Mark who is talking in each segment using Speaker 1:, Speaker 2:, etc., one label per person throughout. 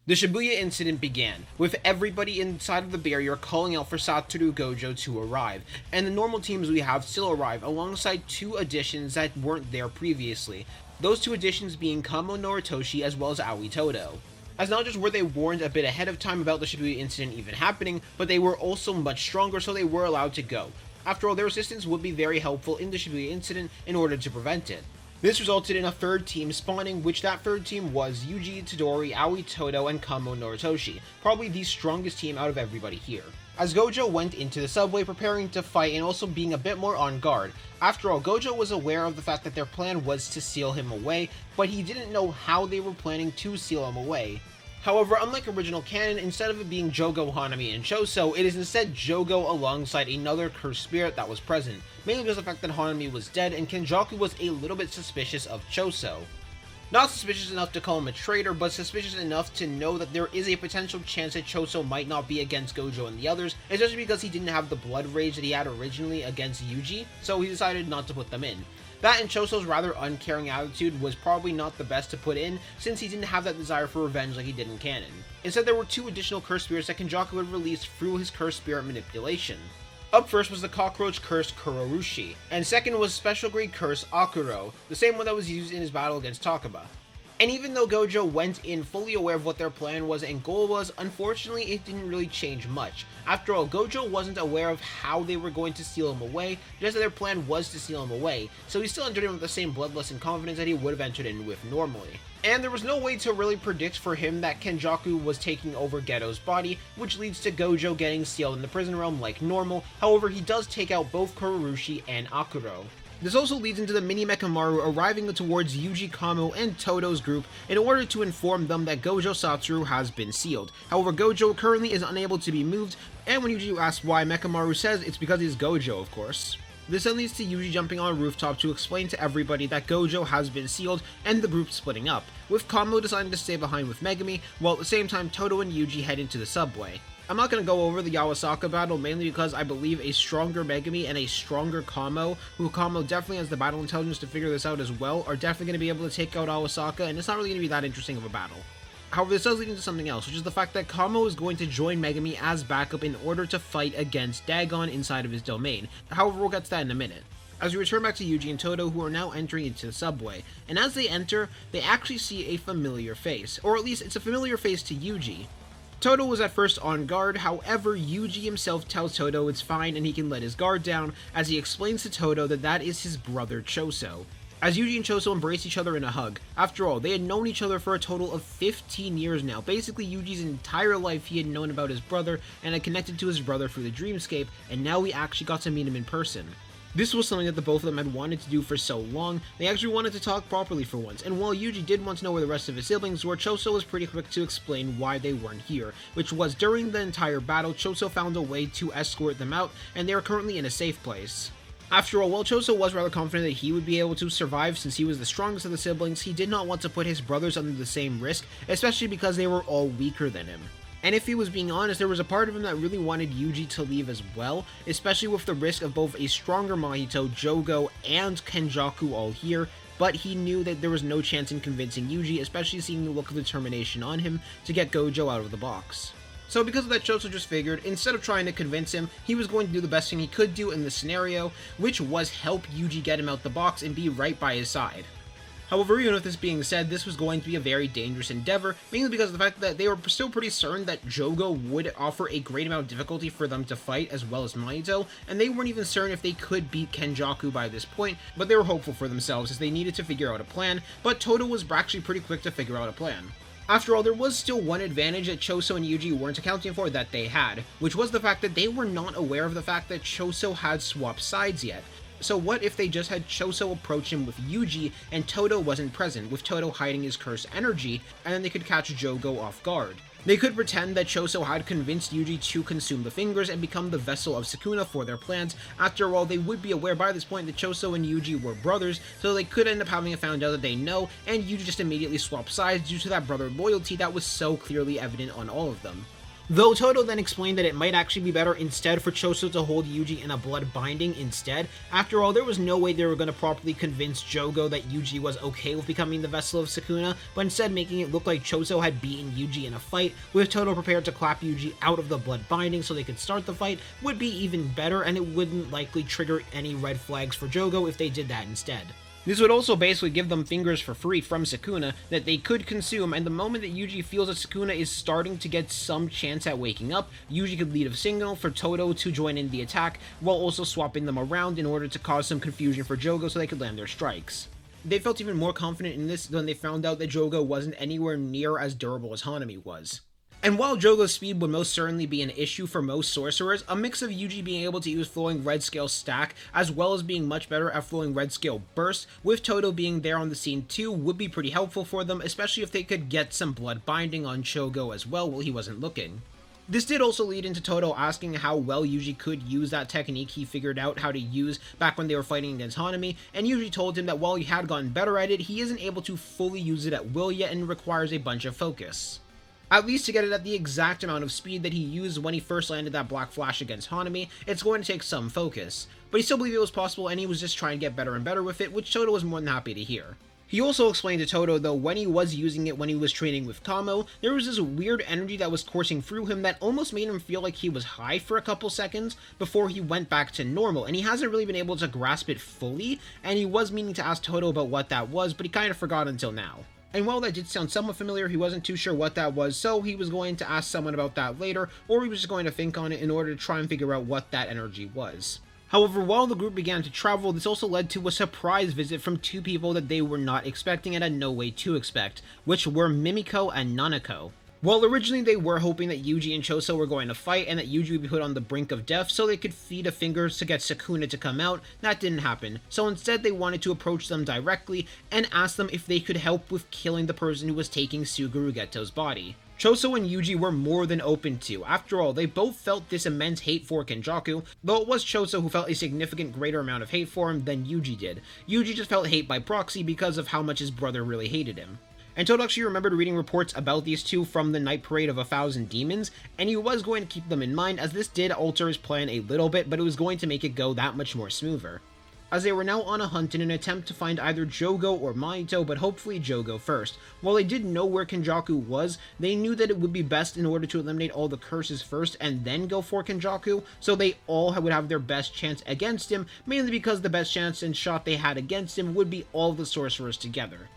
Speaker 1: The Shibuya incident began, with everybody inside of the barrier calling out for Satoru Gojo to arrive, and the normal teams we have still arrive alongside two additions that weren't there previously, those two additions being Kamo Noritoshi as well as Aoi Todo. As not just were they warned a bit ahead of time about the Shibuya incident even happening, but they were also much stronger, so they were allowed to go. After all, their assistance would be very helpful in the Shibuya incident in order to prevent it. This resulted in a third team spawning, which that third team was Yuji Itadori, Aoi Todo, and Kamo Noritoshi, probably the strongest team out of everybody here. As Gojo went into the subway preparing to fight and also being a bit more on guard. After all, Gojo was aware of the fact that their plan was to seal him away, but he didn't know how they were planning to seal him away. However, unlike original canon, instead of it being Jogo, Hanami, and Choso, it is instead Jogo alongside another cursed spirit that was present, mainly because of the fact that Hanami was dead and Kenjaku was a little bit suspicious of Choso. Not suspicious enough to call him a traitor, but suspicious enough to know that there is a potential chance that Choso might not be against Gojo and the others, especially because he didn't have the blood rage that he had originally against Yuji, so he decided not to put them in. That and Choso's rather uncaring attitude was probably not the best to put in, since he didn't have that desire for revenge like he did in canon. Instead, there were two additional cursed spirits that Kenjaku had released through his cursed spirit manipulation. Up first was the cockroach curse Kurorushi, and second was special grade curse Akuro, the same one that was used in his battle against Takaba. And even though Gojo went in fully aware of what their plan was and goal was, unfortunately it didn't really change much. After all, Gojo wasn't aware of how they were going to steal him away, just that their plan was to steal him away, so he still entered in with the same bloodlust and confidence that he would have entered in with normally. And there was no way to really predict for him that Kenjaku was taking over Geto's body, which leads to Gojo getting sealed in the prison realm like normal. However, he does take out both Kurorushi and Akuro. This also leads into the mini Mechamaru arriving towards Yuji, Kamo, and Todo's group in order to inform them that Gojo Satoru has been sealed. However, Gojo currently is unable to be moved, and when Yuji asks why, Mechamaru says it's because he's Gojo, of course. This then leads to Yuji jumping on a rooftop to explain to everybody that Gojo has been sealed and the group splitting up, with Kamo deciding to stay behind with Megumi, while at the same time Todo and Yuji head into the subway. I'm not going to go over the Yawasaka battle, mainly because I believe a stronger Megumi and a stronger Kamo, who Kamo definitely has the battle intelligence to figure this out as well, are definitely going to be able to take out Awasaka, and it's not really going to be that interesting of a battle. However, this does lead into something else, which is the fact that Kamo is going to join Megumi as backup in order to fight against Dagon inside of his domain. However, we'll get to that in a minute. As we return back to Yuji and Todo, who are now entering into the subway, and as they enter, they actually see a familiar face, or at least it's a familiar face to Yuji. Todo was at first on guard, however, Yuji himself tells Todo it's fine and he can let his guard down, as he explains to Todo that that is his brother Choso. As Yuji and Choso embrace each other in a hug. After all, they had known each other for a total of 15 years now. Basically, Yuji's entire life he had known about his brother and had connected to his brother through the dreamscape, and now we actually got to meet him in person. This was something that the both of them had wanted to do for so long. They actually wanted to talk properly for once, and while Yuji did want to know where the rest of his siblings were, Choso was pretty quick to explain why they weren't here, which was during the entire battle, Choso found a way to escort them out, and they are currently in a safe place. After all, while Choso was rather confident that he would be able to survive since he was the strongest of the siblings, he did not want to put his brothers under the same risk, especially because they were all weaker than him. And if he was being honest, there was a part of him that really wanted Yuji to leave as well, especially with the risk of both a stronger Mahito, Jogo, and Kenjaku all here, but he knew that there was no chance in convincing Yuji, especially seeing the look of determination on him, to get Gojo out of the box. So because of that, Choso just figured, instead of trying to convince him, he was going to do the best thing he could do in this scenario, which was help Yuji get him out the box and be right by his side. However, even with this being said, this was going to be a very dangerous endeavor, mainly because of the fact that they were still pretty certain that Jogo would offer a great amount of difficulty for them to fight, as well as Mahito, and they weren't even certain if they could beat Kenjaku by this point, but they were hopeful for themselves as they needed to figure out a plan, but Todo was actually pretty quick to figure out a plan. After all, there was still one advantage that Choso and Yuji weren't accounting for that they had, which was the fact that they were not aware of the fact that Choso had swapped sides yet. So what if they just had Choso approach him with Yuji and Todo wasn't present, with Todo hiding his cursed energy, and then they could catch Jogo off guard. They could pretend that Choso had convinced Yuji to consume the fingers and become the vessel of Sukuna for their plans. After all, they would be aware by this point that Choso and Yuji were brothers, so they could end up having found out that they know, and Yuji just immediately swap sides due to that brother loyalty that was so clearly evident on all of them. Though Todo then explained that it might actually be better instead for Choso to hold Yuji in a blood binding instead. After all, there was no way they were going to properly convince Jogo that Yuji was okay with becoming the vessel of Sukuna, but instead making it look like Choso had beaten Yuji in a fight, with Todo prepared to clap Yuji out of the blood binding so they could start the fight, would be even better, and it wouldn't likely trigger any red flags for Jogo if they did that instead. This would also basically give them fingers for free from Sukuna that they could consume, and the moment that Yuji feels that Sukuna is starting to get some chance at waking up, Yuji could lead a signal for Todo to join in the attack, while also swapping them around in order to cause some confusion for Jogo so they could land their strikes. They felt even more confident in this when they found out that Jogo wasn't anywhere near as durable as Hanami was. And while Jogo's speed would most certainly be an issue for most sorcerers, a mix of Yuji being able to use Flowing Red Scale Stack, as well as being much better at Flowing Red Scale Burst, with Todo being there on the scene too, would be pretty helpful for them, especially if they could get some blood binding on Chogo as well while he wasn't looking. This did also lead into Todo asking how well Yuji could use that technique he figured out how to use back when they were fighting against Hanami, and Yuji told him that while he had gotten better at it, he isn't able to fully use it at will yet and requires a bunch of focus. At least to get it at the exact amount of speed that he used when he first landed that Black Flash against Hanami, it's going to take some focus. But he still believed it was possible and he was just trying to get better and better with it, which Todo was more than happy to hear. He also explained to Todo, though, when he was using it when he was training with Kamo, there was this weird energy that was coursing through him that almost made him feel like he was high for a couple seconds before he went back to normal, and he hasn't really been able to grasp it fully, and he was meaning to ask Todo about what that was, but he kind of forgot until now. And while that did sound somewhat familiar, he wasn't too sure what that was, so he was going to ask someone about that later, or he was just going to think on it in order to try and figure out what that energy was. However, while the group began to travel, this also led to a surprise visit from two people that they were not expecting and had no way to expect, which were Mimiko and Nanako. Well, originally they were hoping that Yuji and Choso were going to fight and that Yuji would be put on the brink of death so they could feed a fingers to get Sukuna to come out. That didn't happen, so instead they wanted to approach them directly and ask them if they could help with killing the person who was taking Suguru Geto's body. Choso and Yuji were more than open to. After all, they both felt this immense hate for Kenjaku, though it was Choso who felt a significant greater amount of hate for him than Yuji did. Yuji just felt hate by proxy because of how much his brother really hated him. And Todo actually remembered reading reports about these two from the Night Parade of 1,000 Demons, and he was going to keep them in mind as this did alter his plan a little bit, but it was going to make it go that much more smoother. As they were now on a hunt in an attempt to find either Jogo or Mahito, but hopefully Jogo first. While they didn't know where Kenjaku was, they knew that it would be best in order to eliminate all the curses first and then go for Kenjaku, so they all would have their best chance against him, mainly because the best chance and shot they had against him would be all the sorcerers together.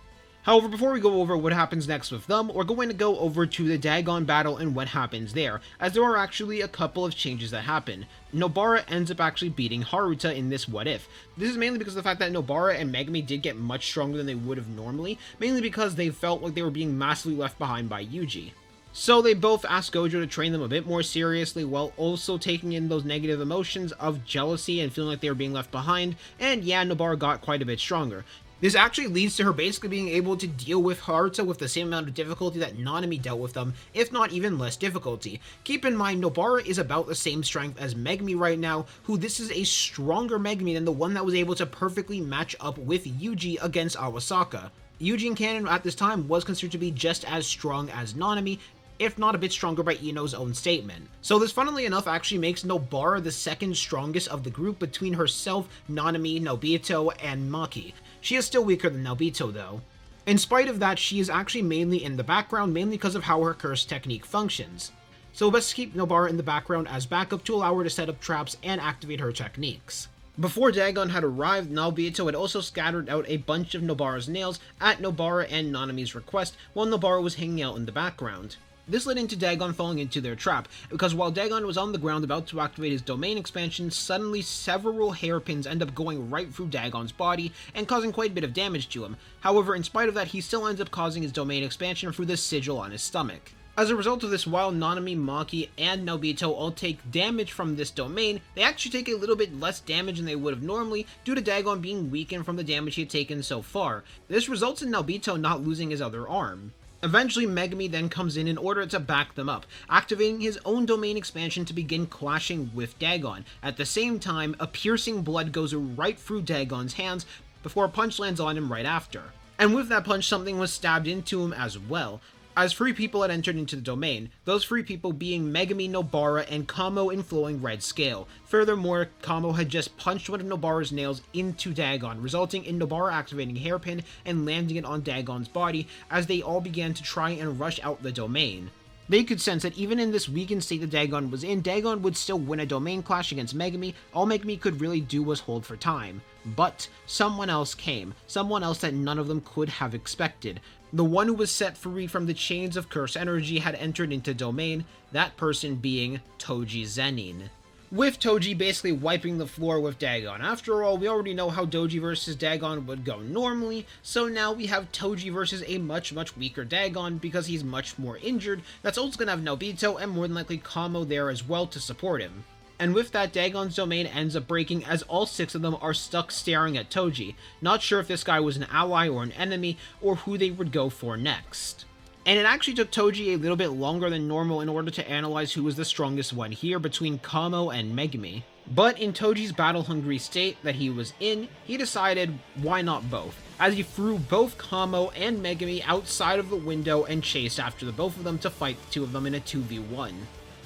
Speaker 1: However, before we go over what happens next with them, we're going to go over to the Dagon battle and what happens there, as there are actually a couple of changes that happen. Nobara ends up actually beating Haruta in this what if. This is mainly because of the fact that Nobara and Megumi did get much stronger than they would have normally, mainly because they felt like they were being massively left behind by Yuji. So they both asked Gojo to train them a bit more seriously while also taking in those negative emotions of jealousy and feeling like they were being left behind, and yeah, Nobara got quite a bit stronger. This actually leads to her basically being able to deal with Haruta with the same amount of difficulty that Nanami dealt with them, if not even less difficulty. Keep in mind, Nobara is about the same strength as Megumi right now, who this is a stronger Megumi than the one that was able to perfectly match up with Yuji against Awasaka. Yuji in canon at this time was considered to be just as strong as Nanami, if not a bit stronger by Ino's own statement. So this, funnily enough, actually makes Nobara the second strongest of the group between herself, Nanami, Nobito, and Maki. She is still weaker than Nobito though. In spite of that, she is actually mainly in the background, mainly because of how her curse technique functions. So best keep Nobara in the background as backup to allow her to set up traps and activate her techniques. Before Dagon had arrived, Nobito had also scattered out a bunch of Nobara's nails at Nobara and Nanami's request while Nobara was hanging out in the background. This led into Dagon falling into their trap, because while Dagon was on the ground about to activate his domain expansion, suddenly several hairpins end up going right through Dagon's body and causing quite a bit of damage to him. However, in spite of that, he still ends up causing his domain expansion through the sigil on his stomach. As a result of this, while Nanami, Maki, and Nobito all take damage from this domain, they actually take a little bit less damage than they would have normally due to Dagon being weakened from the damage he had taken so far. This results in Nobito not losing his other arm. Eventually, Megumi then comes in order to back them up, activating his own domain expansion to begin clashing with Dagon. At the same time, a piercing blood goes right through Dagon's hands before a punch lands on him right after. And with that punch, something was stabbed into him as well. as 3 people had entered into the domain, those 3 people being Megumi, Nobara, and Kamo in flowing red scale. Furthermore, Kamo had just punched one of Nobara's nails into Dagon, resulting in Nobara activating Hairpin and landing it on Dagon's body as they all began to try and rush out the domain. They could sense that even in this weakened state that Dagon was in, Dagon would still win a domain clash against Megumi. All Megumi could really do was hold for time. But someone else came, someone else that none of them could have expected. The one who was set free from the chains of curse energy had entered into domain, that person being Toji Zenin. With Toji basically wiping the floor with Dagon. After all, we already know how Doji versus Dagon would go normally, so now we have Toji versus a much weaker Dagon because he's much more injured. That's also gonna have Nobito and more than likely Kamo there as well to support him. And with that, Dagon's domain ends up breaking as all 6 of them are stuck staring at Toji, not sure if this guy was an ally or an enemy, or who they would go for next. And it actually took Toji a little bit longer than normal in order to analyze who was the strongest one here between Kamo and Megumi. But in Toji's battle-hungry state that he was in, he decided why not both, as he threw both Kamo and Megumi outside of the window and chased after the both of them to fight the 2 of them in a 2v1.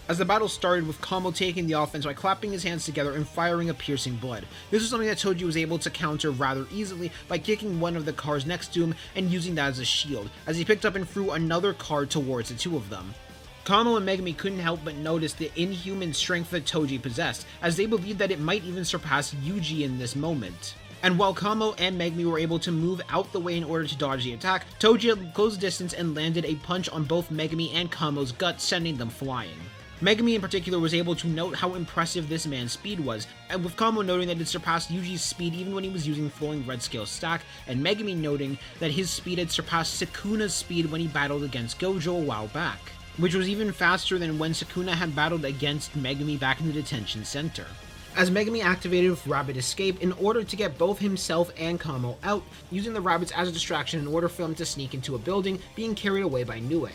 Speaker 1: As the battle started with Kamo taking the offense by clapping his hands together and firing a piercing blood. This was something that Toji was able to counter rather easily by kicking one of the cars next to him and using that as a shield, as he picked up and threw another car towards the 2 of them. Kamo and Megumi couldn't help but notice the inhuman strength that Toji possessed, as they believed that it might even surpass Yuji in this moment. And while Kamo and Megumi were able to move out the way in order to dodge the attack, Toji had closed distance and landed a punch on both Megumi and Kamo's gut, sending them flying. Megumi in particular was able to note how impressive this man's speed was, and with Kamo noting that it surpassed Yuji's speed even when he was using flowing red scale stack, and Megumi noting that his speed had surpassed Sukuna's speed when he battled against Gojo a while back, which was even faster than when Sukuna had battled against Megumi back in the detention center. As Megumi activated with Rabbit Escape in order to get both himself and Kamo out, using the rabbits as a distraction in order for them to sneak into a building, being carried away by Nue.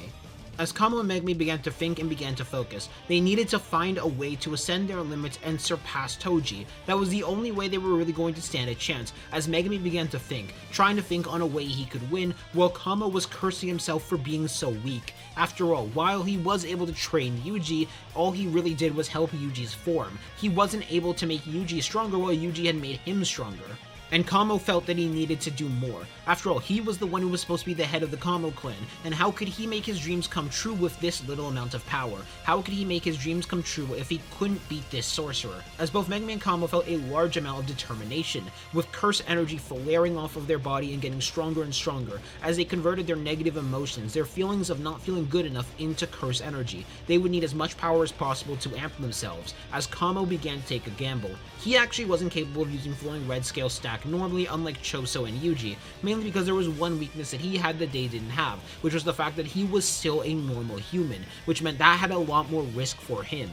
Speaker 1: As Kamo and Megumi began to think and began to focus, they needed to find a way to ascend their limits and surpass Toji. That was the only way they were really going to stand a chance, as Megumi began to think, trying to think on a way he could win, while Kamo was cursing himself for being so weak. After all, while he was able to train Yuji, all he really did was help Yuji's form. He wasn't able to make Yuji stronger while Yuji had made him stronger. And Kamo felt that he needed to do more. After all, he was the one who was supposed to be the head of the Kamo clan, and how could he make his dreams come true with this little amount of power? How could he make his dreams come true if he couldn't beat this sorcerer? As both Megumi and Kamo felt a large amount of determination, with curse energy flaring off of their body and getting stronger and stronger, as they converted their negative emotions, their feelings of not feeling good enough, into curse energy. They would need as much power as possible to amp themselves, as Kamo began to take a gamble. He actually wasn't capable of using flowing red scale stack normally, unlike Choso and Yuji, mainly because there was one weakness that he had that they didn't have, which was the fact that he was still a normal human, which meant that had a lot more risk for him.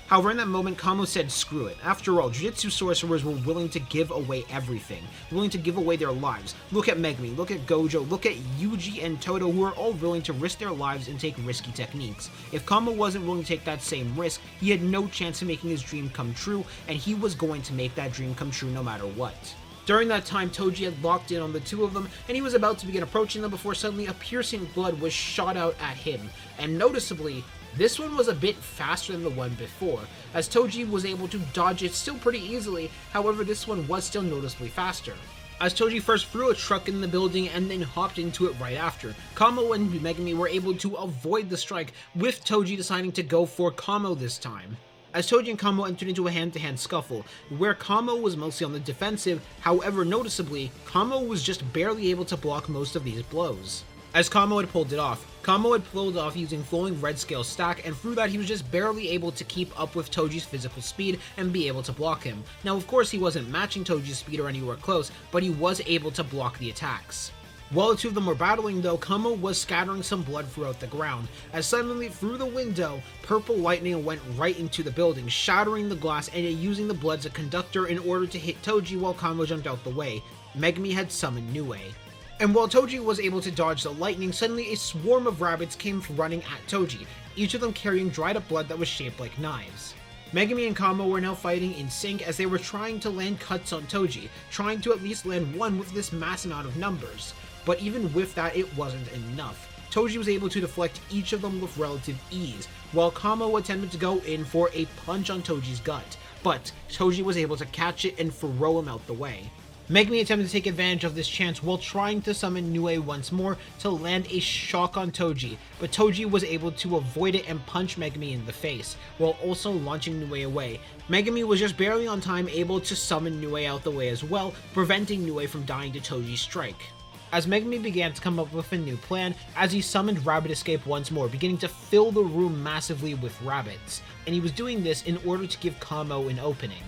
Speaker 1: However, in that moment, Kamo said screw it. After all, Jujutsu sorcerers were willing to give away everything, willing to give away their lives. Look at Megumi, look at Gojo, look at Yuji and Todo, who are all willing to risk their lives and take risky techniques. If Kamo wasn't willing to take that same risk, he had no chance of making his dream come true, and he was going to make that dream come true no matter what. During that time, Toji had locked in on the 2 of them, and he was about to begin approaching them before suddenly a piercing blood was shot out at him, and noticeably, this one was a bit faster than the one before, as Toji was able to dodge it still pretty easily. However, this one was still noticeably faster, as Toji first threw a truck in the building and then hopped into it right after. Kamo and Megumi were able to avoid the strike, with Toji deciding to go for Kamo this time, as Toji and Kamo entered into a hand-to-hand scuffle, where Kamo was mostly on the defensive. However, noticeably, Kamo was just barely able to block most of these blows. As Kamo had pulled it off, Kamo had pulled off using flowing red scale stack, and through that he was just barely able to keep up with Toji's physical speed and be able to block him. Now of course he wasn't matching Toji's speed or anywhere close, but he was able to block the attacks. While the 2 of them were battling though, Kamo was scattering some blood throughout the ground, as suddenly through the window, purple lightning went right into the building, shattering the glass and using the blood as a conductor in order to hit Toji while Kamo jumped out the way. Megumi had summoned Nue. And while Toji was able to dodge the lightning, suddenly a swarm of rabbits came running at Toji, each of them carrying dried up blood that was shaped like knives. Megumi and Kamo were now fighting in sync as they were trying to land cuts on Toji, trying to at least land one with this mass amount of numbers. But even with that, it wasn't enough. Toji was able to deflect each of them with relative ease, while Kamo attempted to go in for a punch on Toji's gut, but Toji was able to catch it and throw him out the way. Megumi attempted to take advantage of this chance while trying to summon Nue once more to land a shock on Toji, but Toji was able to avoid it and punch Megumi in the face, while also launching Nue away. Megumi was just barely on time able to summon Nue out the way as well, preventing Nue from dying to Toji's strike. As Megumi began to come up with a new plan, as he summoned Rabbit Escape once more, beginning to fill the room massively with rabbits, and he was doing this in order to give Kamo an opening.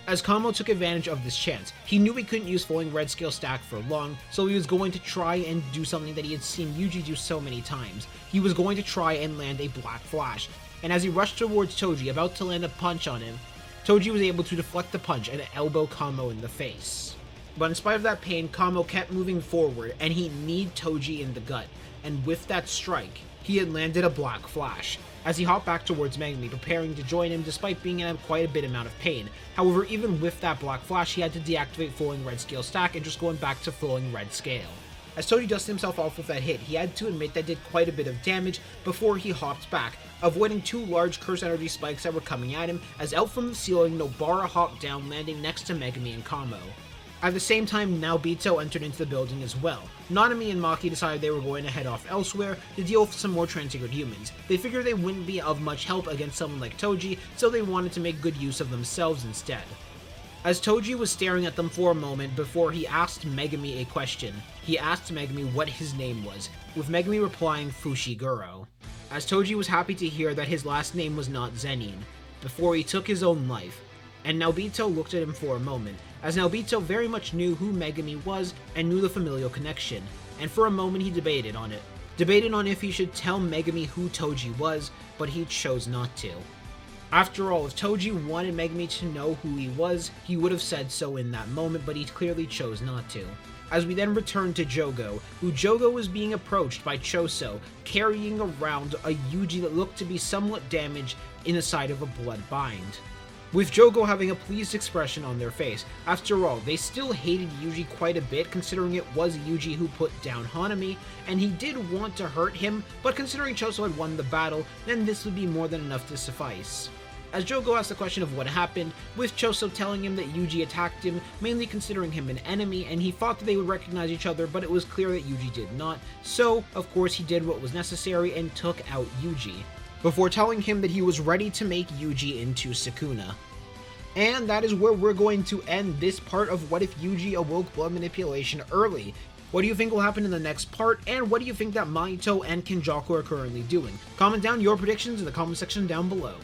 Speaker 1: As Kamo took advantage of this chance, he knew he couldn't use Flowing Red Scale Stack for long, so he was going to try and do something that he had seen Yuji do so many times. He was going to try and land a Black Flash, and as he rushed towards Toji, about to land a punch on him, Toji was able to deflect the punch and elbow Kamo in the face. But in spite of that pain, Kamo kept moving forward, and he kneed Toji in the gut, and with that strike, he had landed a Black Flash, as he hopped back towards Megumi, preparing to join him despite being in quite a bit amount of pain. However, even with that Black Flash, he had to deactivate Flowing Red Scale Stack and just going back to Flowing Red Scale. As Toji dusted himself off with that hit, he had to admit that did quite a bit of damage before he hopped back, avoiding two large Curse Energy spikes that were coming at him, as out from the ceiling, Nobara hopped down, landing next to Megumi and Kamo. At the same time, Naobito entered into the building as well. Nanami and Maki decided they were going to head off elsewhere to deal with some more transfigured humans. They figured they wouldn't be of much help against someone like Toji, so they wanted to make good use of themselves instead. As Toji was staring at them for a moment before he asked Megumi a question, he asked Megumi what his name was, with Megumi replying Fushiguro. As Toji was happy to hear that his last name was not Zenin, before he took his own life, and Naobito looked at him for a moment, as Naobito very much knew who Megumi was and knew the familial connection, and for a moment he debated on it. Debated on if he should tell Megumi who Toji was, but he chose not to. After all, if Toji wanted Megumi to know who he was, he would have said so in that moment, but he clearly chose not to. As we then return to Jogo, who Jogo was being approached by Choso, carrying around a Yuji that looked to be somewhat damaged in the side of a blood bind, with Jogo having a pleased expression on their face. After all, they still hated Yuji quite a bit, considering it was Yuji who put down Hanami, and he did want to hurt him, but considering Choso had won the battle, then this would be more than enough to suffice. As Jogo asked the question of what happened, with Choso telling him that Yuji attacked him, mainly considering him an enemy, and he thought that they would recognize each other, but it was clear that Yuji did not, so, of course, he did what was necessary and took out Yuji, before telling him that he was ready to make Yuji into Sukuna. And that is where we're going to end this part of What If Yuji Awoke Blood Manipulation early. What do you think will happen in the next part, and what do you think that Mahito and Kenjaku are currently doing? Comment down your predictions in the comment section down below.